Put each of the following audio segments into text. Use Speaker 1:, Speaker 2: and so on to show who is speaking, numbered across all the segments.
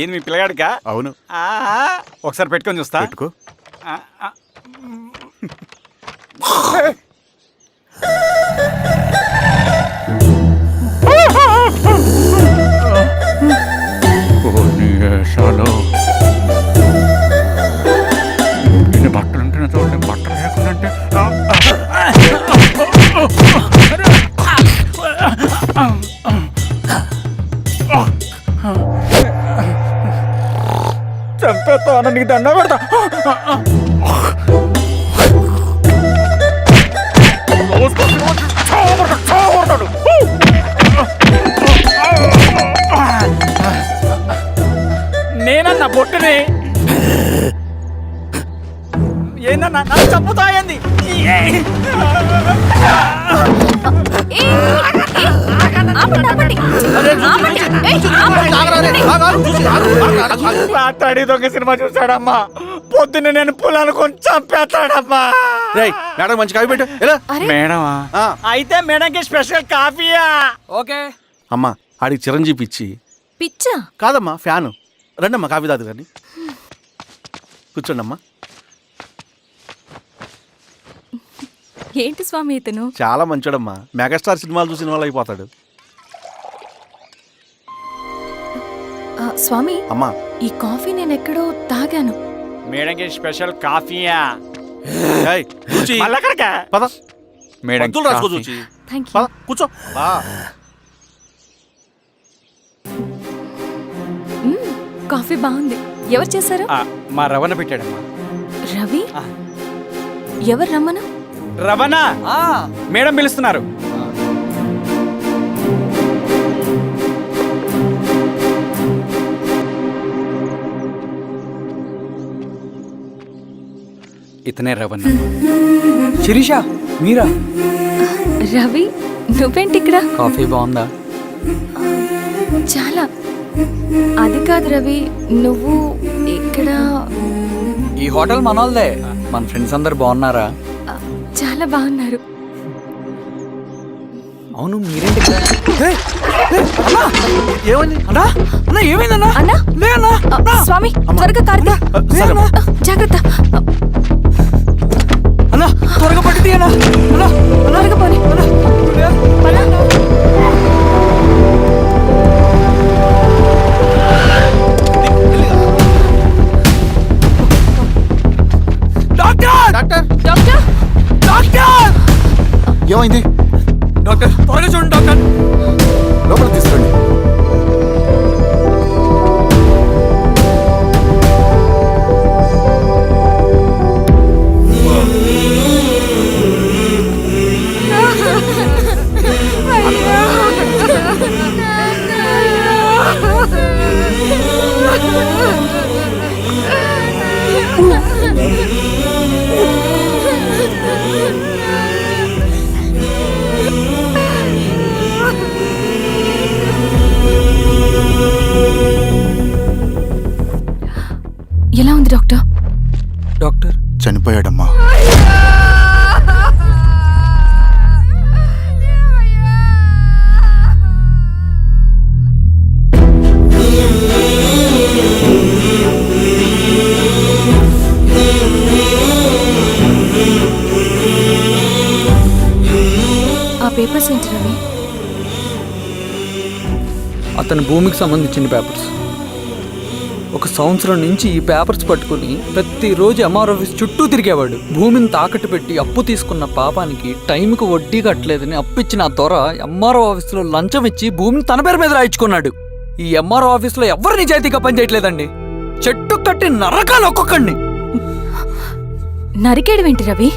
Speaker 1: ఏంది మీ పిల్లగాడికా?
Speaker 2: అవును.
Speaker 1: ఒకసారి పెట్టుకొని చూస్తా.
Speaker 2: పెట్టుకో. ఎన్ని బట్టలు ఉంటే చూడండి, బట్టలు లేకుండా
Speaker 1: చంపేస్తా, నీకు దండ పెడతా. నేనన్నా బొట్టుని ఏందన్నా నన్ను చంపుతాయంది. రాత్రి దొంగ సినిమా చూసాడమ్మా, పొద్దున్న నేను పొలాన్ని కొంచెం చంపేస్తాడమ్మా.
Speaker 2: మేడం మంచి కాఫీ పెట్టు.
Speaker 1: మేడమా? అయితే మేడంకి స్పెషల్ కాఫీయా?
Speaker 3: ఓకే
Speaker 2: అమ్మా, ఆడికి చిరంజీవి పిచ్చి.
Speaker 4: పిచ్చా?
Speaker 2: కాదమ్మా, ఫ్యాను. రండమ్మా కాఫీ తాదు కానీ. కూర్చోండి అమ్మా.
Speaker 4: ఏంటి స్వామి ఇతను?
Speaker 2: చాలా మంచోడమ్మా, మెగాస్టార్ సినిమాలు చూసిన వాళ్ళు అయిపోతాడు.
Speaker 4: స్వామి
Speaker 2: అమ్మా,
Speaker 4: ఈ కాఫీ నేను ఎక్కడో తాగాను.
Speaker 1: మేడంకి స్పెషల్ కాఫీయా?
Speaker 2: పద
Speaker 1: మేడం
Speaker 2: రాసుకో చూచి.
Speaker 4: Thank you.
Speaker 2: పద కూర్చో.
Speaker 4: కాఫీ బాగుంది. ఎవరు చేశారు?
Speaker 1: మా రవణ పెట్టాడమ్మా.
Speaker 4: రవి? ఎవరు రమ్మను?
Speaker 1: రవణ మేడం పిలుస్తున్నారు. ఇతనే రవణ.
Speaker 3: శిరీష మీరా?
Speaker 4: రవి నువ్వేంటి ఇక్కడ?
Speaker 3: కాఫీ బాగుందా?
Speaker 4: చాలా. అది కాదు రవి, నువ్వు ఇక్కడ.
Speaker 3: ఈ హోటల్ మనోల్దే. మన ఫ్రెండ్స్ అందరు బాగున్నారా?
Speaker 4: చాలా బాగున్నారు.
Speaker 3: అవును మీరేంటి ఇక్కడ?
Speaker 2: ఏమైంది
Speaker 3: అన్నా? అన్నా ఏమైందన్నా?
Speaker 4: అన్నా?
Speaker 3: లే అన్నా.
Speaker 4: స్వామి త్వరగా కారుతా. జాగ్రత్త
Speaker 3: అన్నా, త్వరగా పట్టి తీయనా.
Speaker 4: త్వరగా పోనీ.
Speaker 2: ఏమైంది
Speaker 3: డాక్టర్? త్వరగా చూడండి డాక్టర్.
Speaker 2: లోపలికి తీసుకురండి.
Speaker 4: ఎలా ఉంది డాక్టర్?
Speaker 3: డాక్టర్
Speaker 2: చనిపోయాడమ్మా.
Speaker 4: ఆ పేపర్స్ ఏంటి రవి?
Speaker 3: అతని భూమికి సంబంధించిన పేపర్స్. ఒక సంవత్సరం నుంచి ఈ పేపర్స్ పట్టుకుని ప్రతిరోజు ఎంఆర్ ఆఫీస్ చుట్టూ తిరిగేవాడు. భూమిని తాకట్టు పెట్టి అప్పు తీసుకున్న పాపానికి టైంకి వడ్డీ కట్టలేదని అప్పిచ్చిన ఆ త్వర ఎంఆర్ఓ ఆఫీస్లో లంచం ఇచ్చి భూమిని తన పేరు మీద రాయించుకున్నాడు. ఈ ఎంఆర్ఓ ఆఫీస్లో ఎవరు నిజాయితీగా పనిచేయట్లేదండి. చెట్టు కట్టి నరకాలు ఒక్కొక్కడిని.
Speaker 4: నరికేయడం ఏంటి రవి?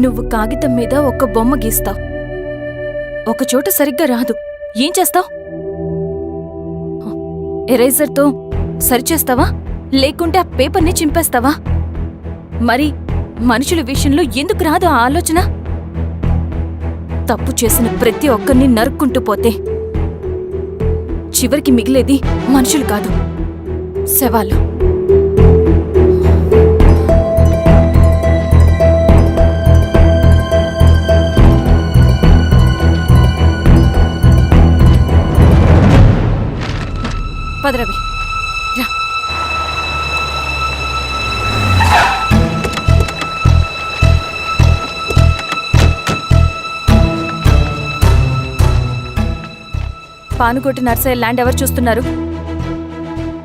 Speaker 4: నువ్వు కాగితం మీద ఒక బొమ్మ గీస్తావు, ఒక చోట సరిగ్గా రాదు, ఏం చేస్తావు? ఎరేజర్తో సరిచేస్తావా, లేకుంటే ఆ పేపర్ని చింపేస్తావా? మరి మనుషుల విషయంలో ఎందుకు రాదు ఆ ఆలోచన? తప్పు చేసిన ప్రతి ఒక్కరిని నరుక్కుంటూ పోతే చివరికి మిగిలేది మనుషులు కాదు, శవాలు. పానుగోటి నర్సయ్య ల్యాండ్ ఎవరు చూస్తున్నారు?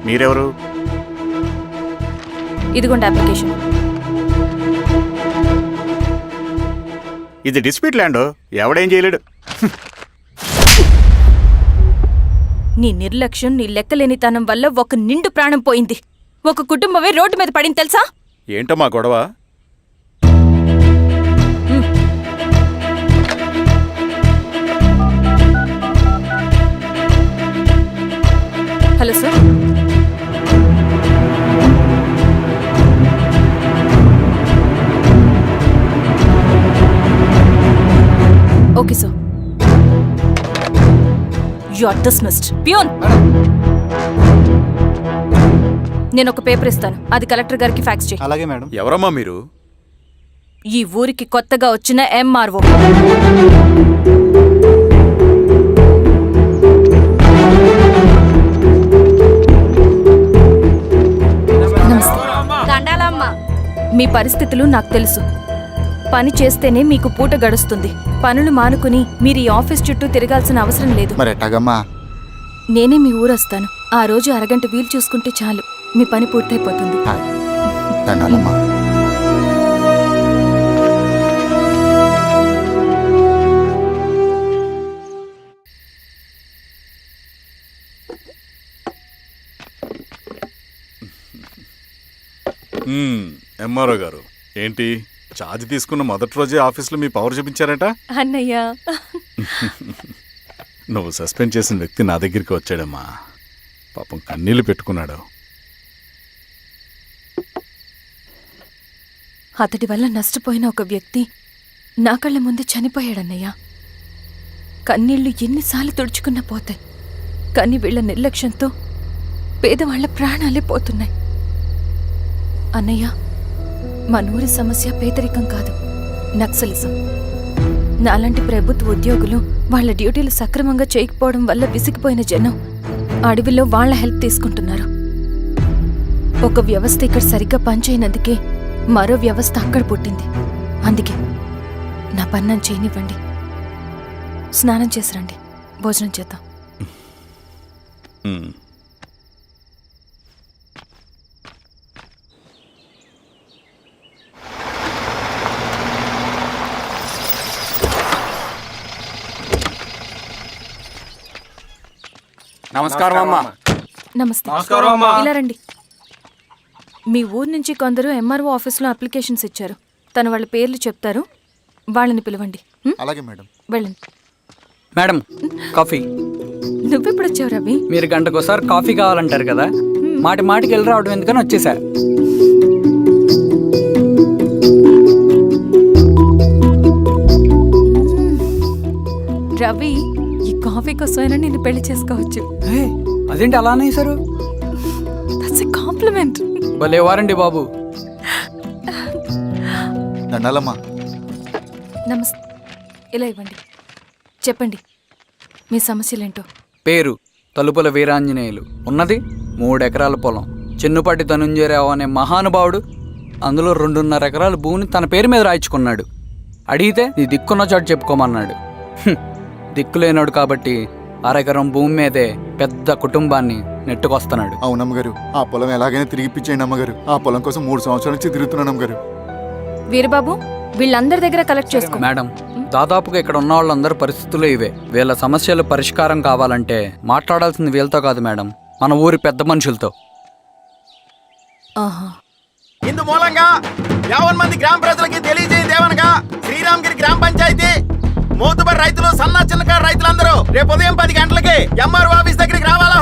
Speaker 1: మీరెవరు?
Speaker 4: ఇదిగోండి అప్లికేషన్.
Speaker 1: ఇది డిస్ప్యూట్ ల్యాండ్, ఎవడేం చేయలేడు.
Speaker 4: నీ నిర్లక్ష్యం, నీ లెక్కలేనితనం వల్ల ఒక నిండు ప్రాణం పోయింది. ఒక కుటుంబమే రోడ్డు మీద పడింది తెలుసా?
Speaker 1: ఏంటో మా గొడవ?
Speaker 4: Hello sir. Okay sir. You are dismissed. Peon, నేను ఒక పేపర్ ఇస్తాను, అది కలెక్టర్ గారికి ఫ్యాక్స్ చేయి.
Speaker 2: అలాగే మేడం.
Speaker 1: ఎవరమ్మా మీరు?
Speaker 4: ఈ ఊరికి కొత్తగా వచ్చిన ఎంఆర్ఓ. మీ పరిస్థితులు నాకు తెలుసు. పని చేస్తేనే మీకు పూట గడుస్తుంది. పనులు మానుకుని మీరు ఈ ఆఫీస్ చుట్టూ తిరగాల్సిన అవసరం లేదు.
Speaker 5: మరి ఎట్టాగమ్మా?
Speaker 4: నేనే మీ ఊరొస్తాను. ఆ రోజు అరగంట వీలు చూసుకుంటే చాలు, మీ పని పూర్తయిపోతుంది.
Speaker 5: దండాలమ్మా.
Speaker 1: ఎంఆర్ఓ గారు, ఏంటి ఛార్జ్ తీసుకున్న మొదటి రోజే ఆఫీస్లో మీ పవర్ చూపించారట?
Speaker 4: అన్నయ్య,
Speaker 1: నువ్వు సస్పెండ్ చేసిన వ్యక్తి నా దగ్గరికి వచ్చాడమ్మా. పాపం కన్నీళ్లు పెట్టుకున్నాడు.
Speaker 4: అతడి వల్ల నష్టపోయిన ఒక వ్యక్తి నా కళ్ళ ముందు చనిపోయాడన్నయ్య. కన్నీళ్లు ఎన్నిసార్లు తుడుచుకున్నా పోతాయి, కానీ వీళ్ళ నిర్లక్ష్యంతో పేదవాళ్ల ప్రాణాలే పోతున్నాయి. అన్నయ్య, మా నూరి సమస్య పేదరికం కాదు, నక్సలిజం. నాలాంటి ప్రభుత్వ ఉద్యోగులు వాళ్ళ డ్యూటీలు సక్రమంగా చేయకపోవడం వల్ల విసిగిపోయిన జనం అడవిలో వాళ్ల హెల్ప్ తీసుకుంటున్నారు. ఒక వ్యవస్థ ఇక్కడ సరిగ్గా పనిచేయనందుకే మరో వ్యవస్థ అక్కడ పుట్టింది. అందుకే నా పన్నం చేయనివ్వండి. స్నానం చేసిరండి, భోజనం చేద్దాం.
Speaker 5: నమస్కారం అమ్మా.
Speaker 4: నమస్తే. ఇలా రండి. మీ ఊరు నుంచి కొందరు ఎంఆర్ఓ ఆఫీస్లో అప్లికేషన్స్ ఇచ్చారు. తను వాళ్ళ పేర్లు చెప్తారు, వాళ్ళని పిలవండి.
Speaker 5: అలాగే మేడం.
Speaker 4: వెళ్ళండి.
Speaker 3: Madam, coffee.
Speaker 4: నువ్వెప్పుడు వచ్చావు రవి?
Speaker 3: మీరు గంటకోసారి కాఫీ కావాలంటారు కదా, మాటి మాటికి వెళ్ళి రావడం ఎందుకని వచ్చేసా.
Speaker 4: రవి, ఈ కాఫీ కోసమైనా నేను పెళ్లి చేసుకోవచ్చు.
Speaker 3: అదేంటి అలా అనేసారు?
Speaker 4: That's a compliment.
Speaker 3: భలే వారండి బాబు.
Speaker 5: దండాలమ్మా.
Speaker 4: నమస్తే. ఇలా ఇవ్వండి. చెప్పండి మీ సమస్యలేంటో.
Speaker 3: పేరు తలుపుల వీరాంజనేయులు. ఉన్నది 3 ఎకరాల పొలం. చెన్నుపాటి ధనుంజయరావు అనే మహానుభావుడు అందులో 2.5 ఎకరాల భూమిని తన పేరు మీద రాయించుకున్నాడు. అడిగితే నీ దిక్కున్న చోటు చెప్పుకోమన్నాడు. దిక్కులేనాడు కాబట్టి 1/2 ఎకరం భూమి మీదే పెద్ద కుటుంబాన్ని నెట్టుకొస్తున్నాడు.
Speaker 5: అవునమ్మగారు, ఆ పొలం ఎలాగైనా తిరిగి ఇప్పించేయండి అమ్మగారు. ఆ పొలం కోసం 3 సంవత్సరాల నుంచి తిరుగుతున్నాను అమ్మగారు.
Speaker 4: వీరబాబు, వీళ్ళందరి దగ్గర కలెక్ట్ చేసుకో.
Speaker 3: మేడం, దాదాపుగా ఇక్కడ ఉన్న వాళ్ళందరూ పరిస్థితులు ఇవే. వీళ్ళ సమస్యలు పరిష్కారం కావాలంటే మాట్లాడాల్సింది వీళ్ళతో కాదు మేడం, మన ఊరి పెద్ద మనుషులతో.
Speaker 2: ఇందు మూలంగా 50 మంది గ్రామ ప్రజలకి తెలియజేయదేవనగా శ్రీరామగిరి గ్రామ పంచాయతీ మోతుబడి రైతులు, సన్న చిన్నకారు రైతులందరూ రేపు ఉదయం 10 గంటలకి ఎంఆర్ఓ ఆఫీస్ దగ్గరికి రావాలా.